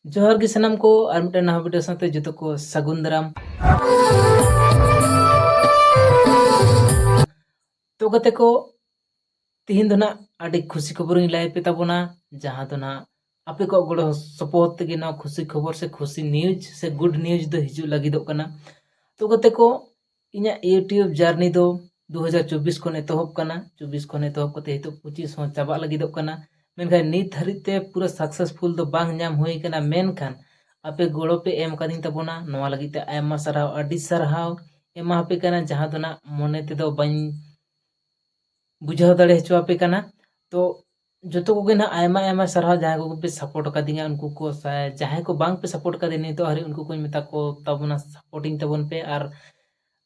जोहार गे सनम को और मिट्टे नवा वीडियो साथे जतो को सगुन दाराम। तो गते को तिहिन दो ना आडी खुशी खबर लाई पे ताबोना जहां दो ना आपे को गड़ो सपोर्ट तेगे ना खुशी खबर से खुशी न्यूज से गुड न्यूज दो हिजु लगी दो कना। तो गते को इन्या यूट्यूब जर्नी दो 2024 को एतहब कना 24 को एतहब कते हितो 25 हो चाबा लगी दो कना। मेनखान नित हरिते पूरा सक्सेसफुल दो बांग ᱧᱟᱢ हुई कना। मेनखान आपे गड़ो पे एम कदिन ताबोना नवा लगी ते आयमा सराव आडी सरहाव एमा आपे कना जहां दो ना मने ते दो बाñ बुझाव दाड़े हचो आपे कना। तो जतो को ना आयमा आयमा सरहाव जहां को पे सपोर्ट कदिंगा उनको को जहां को बांग पे सपोर्ट कदे नहीं तो हरि उनको को मेता को ताबोना सपोर्टिंग ताबोन पे और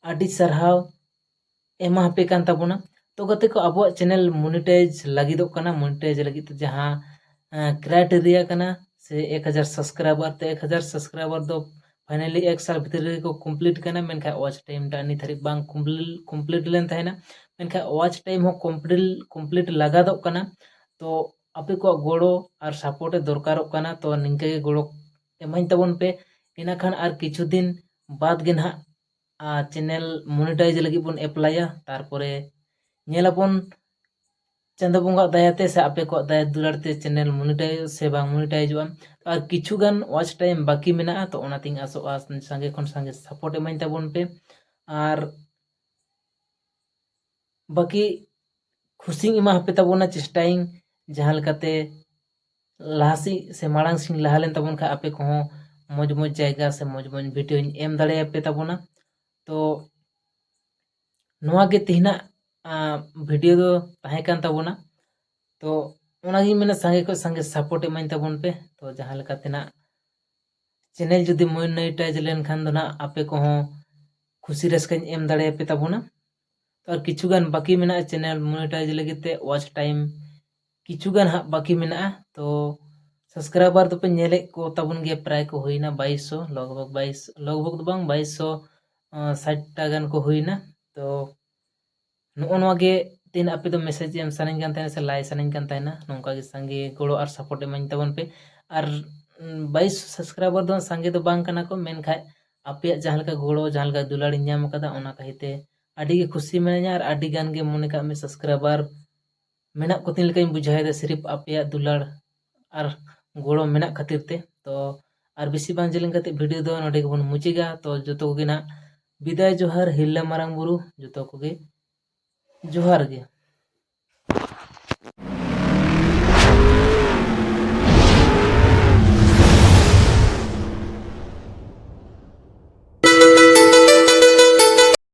आडी सरहाव एमा पे कान ताबोना। तो गते को अब चैनल मोनेटाइज लगी दो कना। मोनेटाइज लगी तो जहां क्राइटेरिया कना से 1000 सब्सक्राइबर ते 1000 सब्सक्राइबर दो फाइनली एक साल भीतर को कंप्लीट करना। मेनखा वॉच टाइम टा नि थरी बांग कंप्लीट लेन थायना। मेनखा वॉच टाइम हो कंप्लीट लगा दो कना। तो आपे को गोड़ो और सपोर्ट दरकारों कना। तो निंके के गोड़ो एमाइन ताबोन पे इना खान और किछु दिन बाद गे ना चैनल मोनेटाइज लगी बन एप्लाया तारपरे नेलाबन चंदा बंगा दयाते से आपे को दया दुलारते चैनल मोनेटाइज से बांग मोनेटाइज और किछु गान वॉच टाइम बाकी मेना। तो ओनातिंग आसोआ संगे खन संगे सपोर्ट एमाइन ताबोन पे और बाकी खुशी इमा हपे ताबोना चेष्टाइंग जहां लकाते लाहासी से माड़ांग सिंह लहालेन ताबोन खा आपे को मौज मौज जायगा से मौज मौज वीडियो एम दाड़े आपे ताबोना। तो नोआ गे तिहिना वीडियो दो ताहे कान ताबोना। तो ओनागी मेना संगे को संगे सपोर्ट एमाइन ताबोन पे। तो जहां लकाते ना चैनल जुदी मोनेटाइज लेन खान दो ना आपे को खुशी रस्काñ एम दाड़े आपे ताबोना। तो और किछु गान बाकी मेना चैनल मोनेटाइज लगते वॉच टाइम किछु गान हा बाकी मेना। तो सब्सक्राइबर तो पे नेले को ताबोन गे प्राय को होइना 2200 लगभग 22 लगभग तो बांग 2260 टा गान को होइना। तो नो गे तीन आपे तो मैसेज एम सानिन कान ताहेना से लाई सानिन कान ताहेना नोंका गे संगे गोड़ो और सपोर्ट एमाइन ताबोन पे। और 22 सब्सक्राइबर दो संगे तो बांग कना को मेनखाय आपे जहां लका गोड़ो जहां लका दुलाड़ ᱧᱟᱢ कदा ओना कहिते आडी गे खुशी मिनाña। और आडी गान गे मने का में सब्सक्राइबर मेना को तीन लका बुझाय दे सिर्फ आपे दुलाड़ और गोड़ो मेना खातिर ते। तो और बेसी बांग जेलिंग कते वीडियो दो नोडे बन मुचेगा। तो जतो को गे ना विदाय जोहार हिल्ला मारांग बुरु जतो को गे जोहार गे।